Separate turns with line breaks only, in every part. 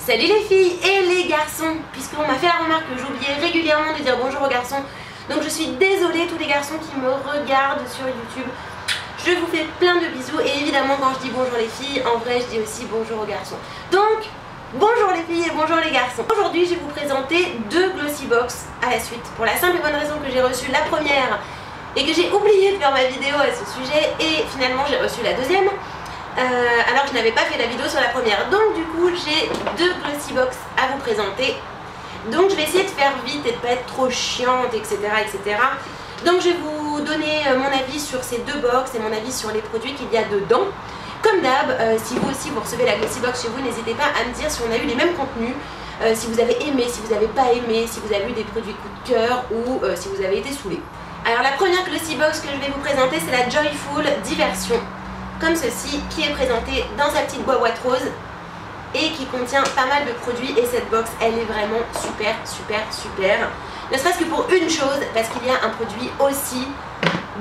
Salut les filles et les garçons, puisqu'on m'a fait la remarque que j'oubliais régulièrement de dire bonjour aux garçons. Donc je suis désolée tous les garçons qui me regardent sur YouTube. Je vous fais plein de bisous et évidemment quand je dis bonjour les filles, en vrai je dis aussi bonjour aux garçons. Donc bonjour les filles et bonjour les garçons. Aujourd'hui je vais vous présenter deux Glossy Box à la suite. Pour la simple et bonne raison que j'ai reçu la première et que j'ai oublié de faire ma vidéo à ce sujet. Et finalement j'ai reçu la deuxième alors que je n'avais pas fait la vidéo sur la première. Donc du coup j'ai deux Glossy Box à vous présenter. Donc je vais essayer de faire vite et de pas être trop chiante, etc. etc. Donc je vais vous donner mon avis sur ces deux box et mon avis sur les produits qu'il y a dedans. Comme d'hab, si vous aussi vous recevez la Glossy Box chez vous, n'hésitez pas à me dire si on a eu les mêmes contenus, si vous avez aimé, si vous n'avez pas aimé, si vous avez eu des produits coup de cœur ou si vous avez été saoulés. Alors la première Glossy Box que je vais vous présenter, c'est la Joyful Diversion, comme ceci, qui est présentée dans sa petite boîte rose et qui contient pas mal de produits. Et cette box, elle est vraiment super, super, super. Ne serait-ce que pour une chose, parce qu'il y a un produit aussi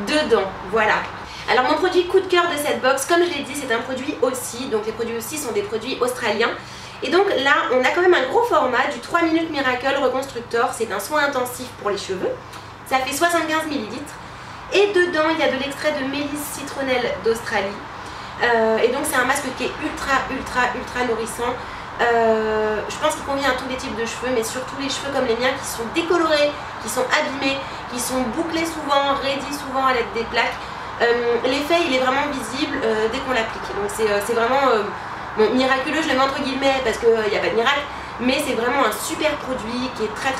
dedans, voilà. Alors mon produit coup de cœur de cette box, comme je l'ai dit, c'est un produit aussi. Donc les produits aussi sont des produits australiens. Et donc là, on a quand même un gros format du 3 minutes Miracle Reconstructor. C'est un soin intensif pour les cheveux. Ça fait 75 ml. Et dedans, il y a de l'extrait de mélisse citronnelle d'Australie. Et donc c'est un masque qui est ultra nourrissant. Je pense qu'il convient à tous les types de cheveux, mais surtout les cheveux comme les miens qui sont décolorés, qui sont abîmés, qui sont bouclés souvent, raidis souvent à l'aide des plaques. L'effet il est vraiment visible dès qu'on l'applique. Donc c'est vraiment bon, miraculeux, je le mets entre guillemets parce qu'il n'y a pas de miracle, mais c'est vraiment un super produit qui est très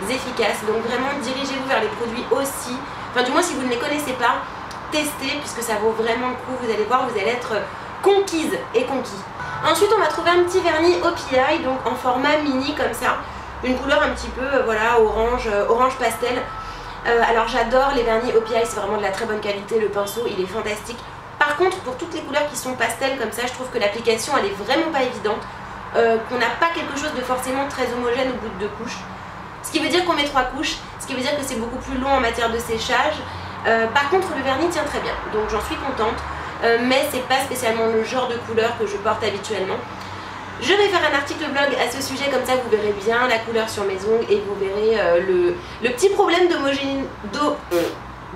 efficace. Donc vraiment dirigez-vous vers les produits aussi, enfin du moins si vous ne les connaissez pas, testez puisque ça vaut vraiment le coup. Vous allez voir, vous allez être conquise et conquis. Ensuite on va trouver un petit vernis OPI, donc en format mini comme ça, une couleur un petit peu voilà orange pastel. Alors j'adore les vernis OPI, c'est vraiment de la très bonne qualité, le pinceau il est fantastique. Par contre pour toutes les couleurs qui sont pastel comme ça, je trouve que l'application elle est vraiment pas évidente, qu'on n'a pas quelque chose de forcément très homogène au bout de 2 couches. Ce qui veut dire qu'on met 3 couches, ce qui veut dire que c'est beaucoup plus long en matière de séchage. Par contre le vernis tient très bien, donc j'en suis contente. Mais c'est pas spécialement le genre de couleur que je porte habituellement. Je vais faire un article blog à ce sujet, comme ça vous verrez bien la couleur sur mes ongles et vous verrez le petit problème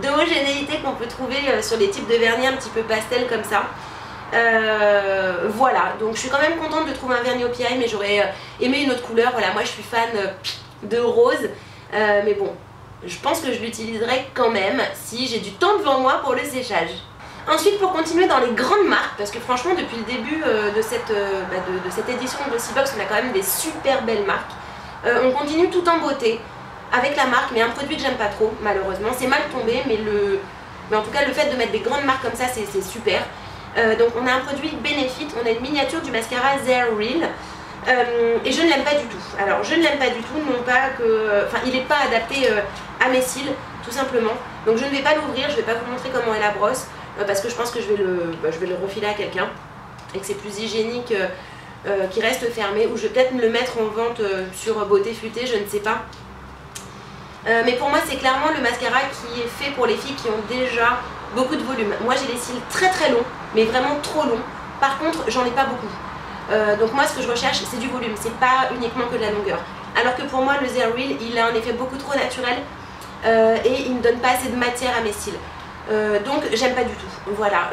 d'homogénéité qu'on peut trouver sur les types de vernis un petit peu pastel comme ça. Voilà, donc je suis quand même contente de trouver un vernis OPI, mais j'aurais aimé une autre couleur. Voilà, moi je suis fan de rose, mais bon, je pense que je l'utiliserai quand même si j'ai du temps devant moi pour le séchage. Ensuite, pour continuer dans les grandes marques, parce que franchement depuis le début de cette édition de Glossy Box, on a quand même des super belles marques. On continue tout en beauté avec la marque, mais un produit que j'aime pas trop malheureusement, c'est mal tombé, mais en tout cas le fait de mettre des grandes marques comme ça c'est super. Donc on a un produit Benefit, on a une miniature du mascara There Real. Et je ne l'aime pas du tout. Alors je ne l'aime pas du tout, non pas que... Enfin il n'est pas adapté à mes cils, tout simplement. Donc je ne vais pas l'ouvrir, je ne vais pas vous montrer comment est la brosse, parce que je pense que je vais le refiler à quelqu'un et que c'est plus hygiénique qu'il reste fermé, ou je vais peut-être me le mettre en vente sur Beauté Futée, je ne sais pas. Mais pour moi c'est clairement le mascara qui est fait pour les filles qui ont déjà beaucoup de volume. Moi j'ai les cils très longs, mais vraiment trop longs. Par contre j'en ai pas beaucoup. Donc moi ce que je recherche c'est du volume, c'est pas uniquement que de la longueur. Alors que pour moi le There Real il a un effet beaucoup trop naturel et il ne donne pas assez de matière à mes cils. Donc j'aime pas du tout. Voilà,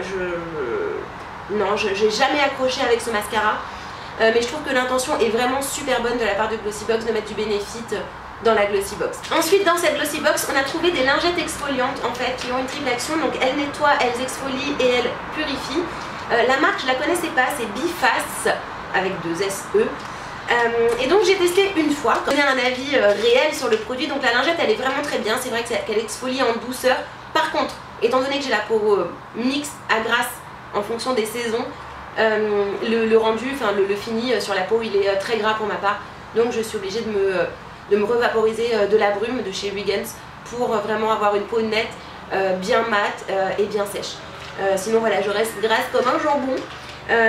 non, j'ai jamais accroché avec ce mascara, mais je trouve que l'intention est vraiment super bonne de la part de Glossy Box de mettre du Benefit dans la Glossy Box. Ensuite dans cette Glossy Box on a trouvé des lingettes exfoliantes en fait qui ont une triple action, donc elles nettoient, elles exfolient et elles purifient. La marque je la connaissais pas, c'est Biface avec 2 SE. Et donc j'ai testé une fois, j'ai un avis réel sur le produit. Donc la lingette elle est vraiment très bien, c'est vrai qu'elle exfolie en douceur. Par contre, étant donné que j'ai la peau mixte à grasse en fonction des saisons, le rendu, enfin le fini sur la peau il est très gras pour ma part. Donc je suis obligée de me revaporiser de la brume de chez Wiggins pour vraiment avoir une peau nette, bien mate et bien sèche. Sinon voilà, je reste grasse comme un jambon.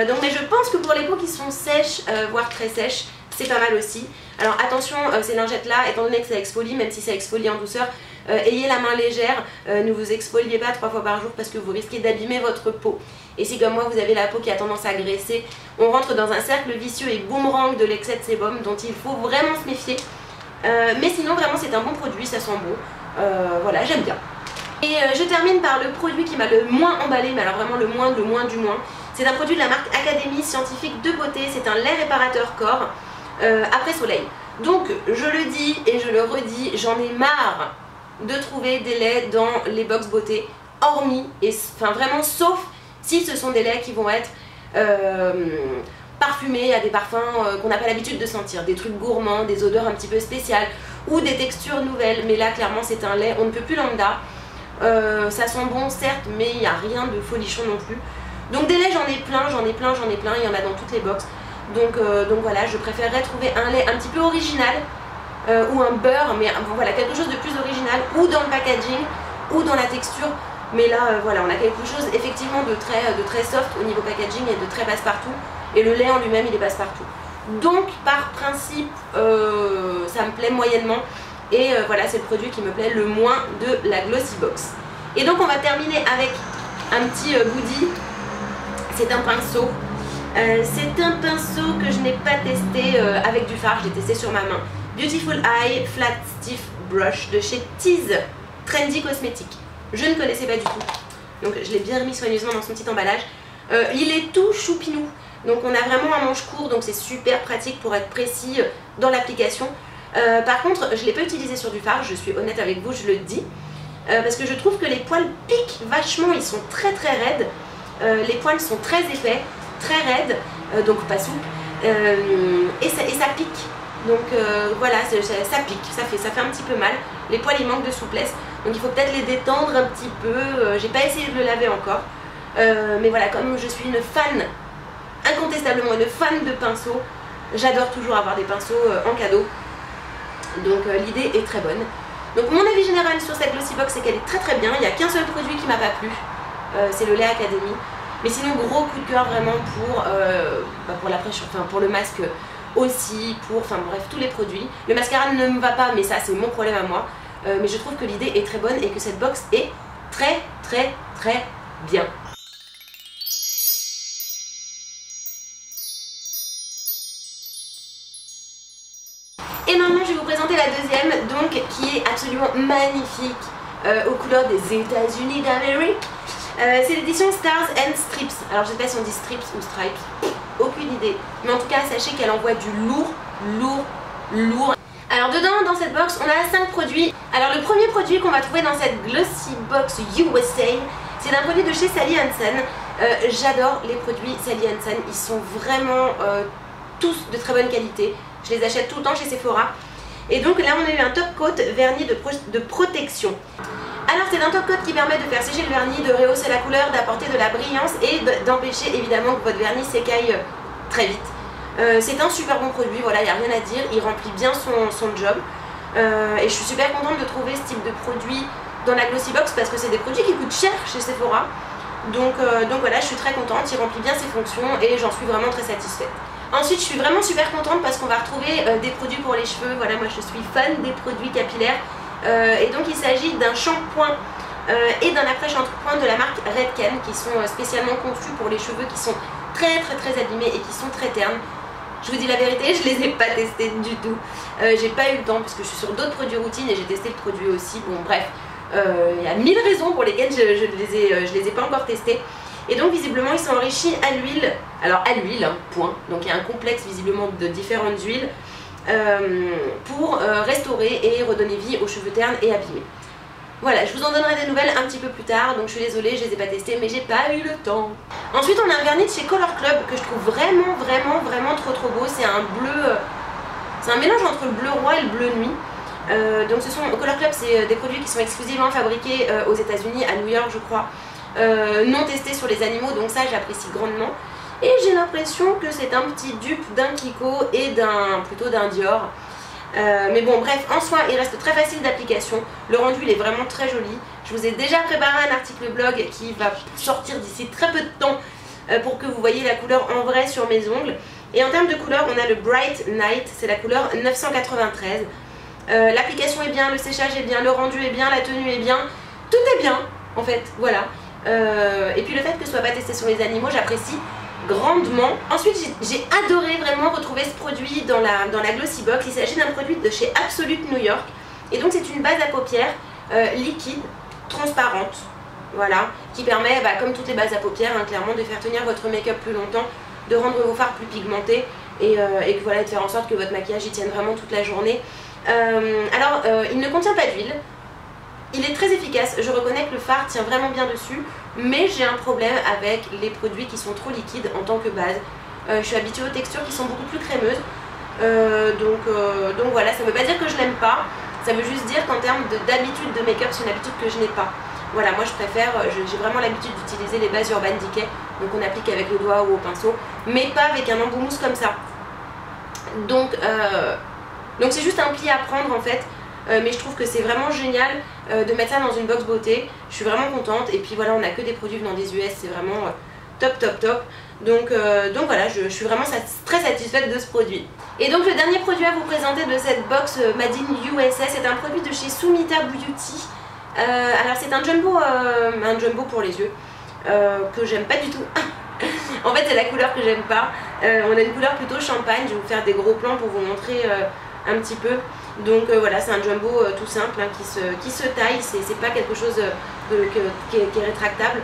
Donc mais je pense que pour les peaux qui sont sèches, voire très sèches, c'est pas mal aussi. Alors attention, ces lingettes là, étant donné que ça exfolie, même si ça exfolie en douceur, ayez la main légère, ne vous exfoliez pas 3 fois par jour parce que vous risquez d'abîmer votre peau. Et si comme moi vous avez la peau qui a tendance à graisser, on rentre dans un cercle vicieux et boomerang de l'excès de sébum dont il faut vraiment se méfier. Mais sinon vraiment c'est un bon produit, ça sent bon, voilà j'aime bien. Et je termine par le produit qui m'a le moins emballé, mais alors vraiment le moins du moins. C'est un produit de la marque Académie Scientifique de Beauté, c'est un lait réparateur corps après soleil. Donc je le dis et je le redis, j'en ai marre de trouver des laits dans les box beauté, hormis, enfin vraiment sauf si ce sont des laits qui vont être parfumés à des parfums qu'on n'a pas l'habitude de sentir, des trucs gourmands, des odeurs un petit peu spéciales ou des textures nouvelles, mais là clairement c'est un lait on ne peut plus lambda. Ça sent bon certes, mais il n'y a rien de folichon non plus. Donc des laits j'en ai plein, il y en a dans toutes les box. Donc voilà, je préférerais trouver un lait un petit peu original ou un beurre, mais voilà, quelque chose de plus original, ou dans le packaging, ou dans la texture. Mais là, voilà, on a quelque chose effectivement de très soft au niveau packaging et de très passe-partout. Et le lait en lui-même, il est passe-partout. Donc, par principe, ça me plaît moyennement. Et voilà, c'est le produit qui me plaît le moins de la Glossy Box. Et donc, on va terminer avec un petit goodie. C'est un pinceau. C'est un pinceau que je n'ai pas testé avec du fard, je l'ai testé sur ma main. Beautiful Eye Flat Stiff Brush de chez Tease Trendy Cosmetics. Je ne connaissais pas du tout, donc je l'ai bien remis soigneusement dans son petit emballage. Il est tout choupinou, donc on a vraiment un manche court, donc c'est super pratique pour être précis dans l'application. Par contre, je ne l'ai pas utilisé sur du fard, je suis honnête avec vous, je le dis, parce que je trouve que les poils piquent vachement, ils sont très raides, les poils sont très épais, très raides, donc pas souples, et ça pique. Donc voilà, ça pique, ça fait un petit peu mal. Les poils ils manquent de souplesse, donc il faut peut-être les détendre un petit peu. J'ai pas essayé de le laver encore, mais voilà, comme je suis une fan, incontestablement une fan de pinceaux, j'adore toujours avoir des pinceaux en cadeau. Donc l'idée est très bonne. Donc mon avis général sur cette Glossy Box c'est qu'elle est très bien. Il n'y a qu'un seul produit qui m'a pas plu, c'est le lait Académie. Mais sinon gros coup de cœur vraiment pour la prêche, enfin pour le masque aussi, enfin bref tous les produits. Le mascara ne me va pas, mais ça c'est mon problème à moi. Mais je trouve que l'idée est très bonne et que cette box est très bien. Et maintenant je vais vous présenter la deuxième, donc qui est absolument magnifique, aux couleurs des États-Unis d'Amérique. C'est l'édition Stars and Strips. Alors je sais pas si on dit strips ou stripes, aucune idée. Mais en tout cas sachez qu'elle envoie du lourd. Alors dedans dans cette box on a 5 produits. Alors le premier produit qu'on va trouver dans cette Glossy Box USA, c'est un produit de chez Sally Hansen. J'adore les produits Sally Hansen, ils sont vraiment tous de très bonne qualité. Je les achète tout le temps chez Sephora. Et donc là on a eu un top coat vernis de protection. Alors c'est un top coat qui permet de faire sécher le vernis, de rehausser la couleur, d'apporter de la brillance et d'empêcher évidemment que votre vernis s'écaille très vite. C'est un super bon produit, voilà, il n'y a rien à dire, il remplit bien son job. Et je suis super contente de trouver ce type de produit dans la Glossy Box parce que c'est des produits qui coûtent cher chez Sephora. Donc voilà, je suis très contente, il remplit bien ses fonctions et j'en suis vraiment très satisfaite. Ensuite je suis vraiment super contente parce qu'on va retrouver des produits pour les cheveux. Voilà, moi je suis fan des produits capillaires. Et donc il s'agit d'un shampoing et d'un après-shampoing de la marque Redken qui sont spécialement conçus pour les cheveux qui sont très abîmés et qui sont très ternes. Je vous dis la vérité, je les ai pas testés du tout. J'ai pas eu le temps parce que je suis sur d'autres produits routine et j'ai testé le produit aussi. Bon bref, il y a 1000 raisons pour lesquelles je les ai pas encore testés. Et donc visiblement ils sont enrichis à l'huile. Alors à l'huile, hein, point. Donc il y a un complexe visiblement de différentes huiles pour restaurer et redonner vie aux cheveux ternes et abîmés. Voilà, je vous en donnerai des nouvelles un petit peu plus tard, donc je suis désolée, je les ai pas testés, mais j'ai pas eu le temps. Ensuite on a un vernis de chez Color Club que je trouve vraiment trop beau. C'est un bleu, c'est un mélange entre le bleu roi et le bleu nuit. Donc Color Club c'est des produits qui sont exclusivement fabriqués aux États-Unis, à New York je crois, non testés sur les animaux, donc ça j'apprécie grandement. Et j'ai l'impression que c'est un petit dupe d'un Kiko et plutôt d'un Dior. Mais bon bref, en soi il reste très facile d'application. Le rendu il est vraiment très joli. Je vous ai déjà préparé un article blog qui va sortir d'ici très peu de temps pour que vous voyez la couleur en vrai sur mes ongles. Et en termes de couleur on a le Bright Night, c'est la couleur 993. L'application est bien, le séchage est bien, le rendu est bien, la tenue est bien, tout est bien en fait, voilà. Et puis le fait que ce soit pas testé sur les animaux, j'apprécie grandement. Ensuite j'ai adoré vraiment retrouver ce produit dans la Glossy Box. Il s'agit d'un produit de chez Absolute New York. Et donc c'est une base à paupières liquide, transparente, voilà, qui permet, comme toutes les bases à paupières, hein, clairement de faire tenir votre make-up plus longtemps, de rendre vos fards plus pigmentés et voilà, de faire en sorte que votre maquillage y tienne vraiment toute la journée. Il ne contient pas d'huile. Il est très efficace, je reconnais que le fard tient vraiment bien dessus, mais j'ai un problème avec les produits qui sont trop liquides en tant que base. Je suis habituée aux textures qui sont beaucoup plus crémeuses, donc voilà, ça ne veut pas dire que je l'aime pas, ça veut juste dire qu'en termes d'habitude de make-up, c'est une habitude que je n'ai pas. Voilà, moi je préfère, j'ai vraiment l'habitude d'utiliser les bases Urban Decay, donc on applique avec le doigt ou au pinceau, mais pas avec un embout mousse comme ça. Donc c'est juste un pli à prendre en fait. Mais je trouve que c'est vraiment génial de mettre ça dans une box beauté. Je suis vraiment contente. Et puis voilà, on n'a que des produits venant des US, c'est vraiment top top top. Donc voilà, je suis vraiment très satisfaite de ce produit. Et donc le dernier produit à vous présenter de cette box Made in USA, c'est un produit de chez Sumita Beauty. Alors c'est un jumbo pour les yeux que j'aime pas du tout. En fait c'est la couleur que j'aime pas. On a une couleur plutôt champagne. Je vais vous faire des gros plans pour vous montrer un petit peu. Donc voilà, c'est un jumbo tout simple hein, qui se taille, c'est pas quelque chose qui est rétractable.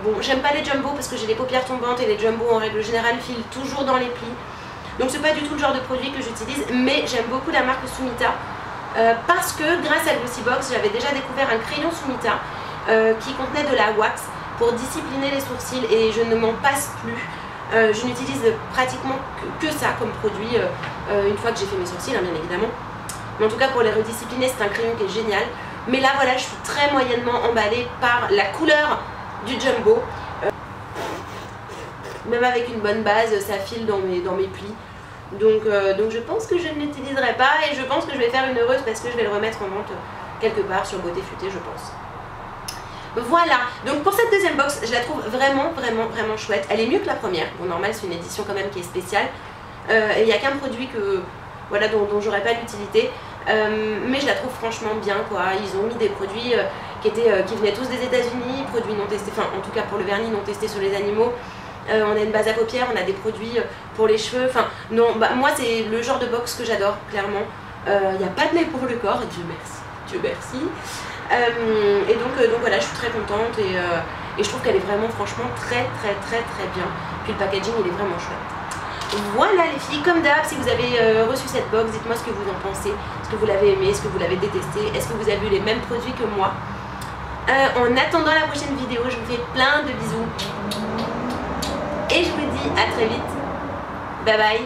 Bon, j'aime pas les jumbo parce que j'ai les paupières tombantes et les jumbo en règle générale filent toujours dans les plis. Donc c'est pas du tout le genre de produit que j'utilise, mais j'aime beaucoup la marque Sumita parce que grâce à Glossy Box, j'avais déjà découvert un crayon Sumita qui contenait de la wax pour discipliner les sourcils et je ne m'en passe plus. Je n'utilise pratiquement que ça comme produit une fois que j'ai fait mes sourcils, hein, bien évidemment. Mais en tout cas pour les rediscipliner, c'est un crayon qui est génial. Mais là voilà, je suis très moyennement emballée par la couleur du jumbo. Même avec une bonne base, ça file dans mes plis. Donc je pense que je ne l'utiliserai pas et je pense que je vais faire une heureuse parce que je vais le remettre en vente quelque part sur Beauté Futée, je pense. Voilà, donc pour cette deuxième box, je la trouve vraiment chouette. Elle est mieux que la première. Bon, normal, c'est une édition quand même qui est spéciale. Et il n'y a qu'un produit voilà, dont j'aurais pas l'utilité. Mais je la trouve franchement bien, quoi. Ils ont mis des produits qui venaient tous des États-Unis, produits non testés, enfin en tout cas pour le vernis non testé sur les animaux. On a une base à paupières, on a des produits pour les cheveux. Enfin, non, moi c'est le genre de box que j'adore, clairement. Il n'y a pas de lait pour le corps, Dieu merci. Dieu merci. Et donc voilà, je suis très contente et je trouve qu'elle est vraiment franchement très bien. Puis le packaging il est vraiment chouette. Voilà les filles, comme d'hab, si vous avez reçu cette box, dites-moi ce que vous en pensez. Est-ce que vous l'avez aimé, est-ce que vous l'avez détesté, est-ce que vous avez eu les mêmes produits que moi. En attendant la prochaine vidéo, je vous fais plein de bisous. Et je vous dis à très vite. Bye bye.